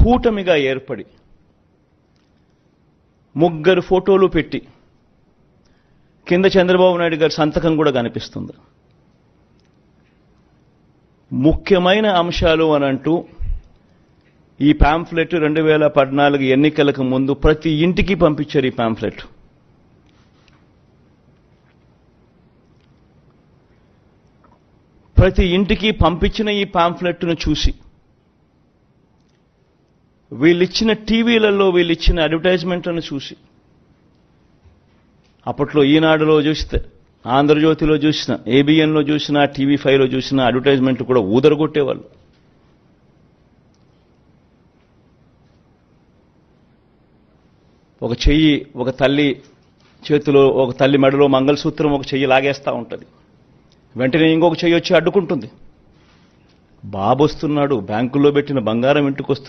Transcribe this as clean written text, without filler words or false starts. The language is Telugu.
కూటమిగా ఏర్పడి ముగ్గురు ఫోటోలు పెట్టి కింద చంద్రబాబు నాయుడు గారి సంతకం కూడా కనిపిస్తుంది. ముఖ్యమైన అంశాలు అనంటూ ఈ పాంఫ్లెట్ 2014 ఎన్నికలకు ముందు ప్రతి ఇంటికి పంపించారు. ఈ పాంఫ్లెట్ ప్రతి ఇంటికి పంపించిన ఈ పాంఫ్లెట్ను చూసి వీళ్ళిచ్చిన టీవీలలో వీళ్ళిచ్చిన అడ్వర్టైజ్మెంట్లను చూసి అప్పట్లో ఈనాడులో చూస్తే, ఆంధ్రజ్యోతిలో చూసిన, ఏబిఎన్లో చూసిన, టీవీ5లో చూసిన అడ్వర్టైజ్మెంట్ కూడా ఊదరగొట్టేవాళ్ళు. ఒక చెయ్యి ఒక తల్లి చేతిలో, ఒక తల్లి మెడలో మంగళసూత్రం ఒక చెయ్యి లాగేస్తూ ఉంటుంది. వెంటనే ఇంకొక చెయ్యి వచ్చి అడ్డుకుంటుంది. బాబు వస్తున్నాడు, బ్యాంకుల్లో పెట్టిన బంగారం ఇంటికి వస్తుంది.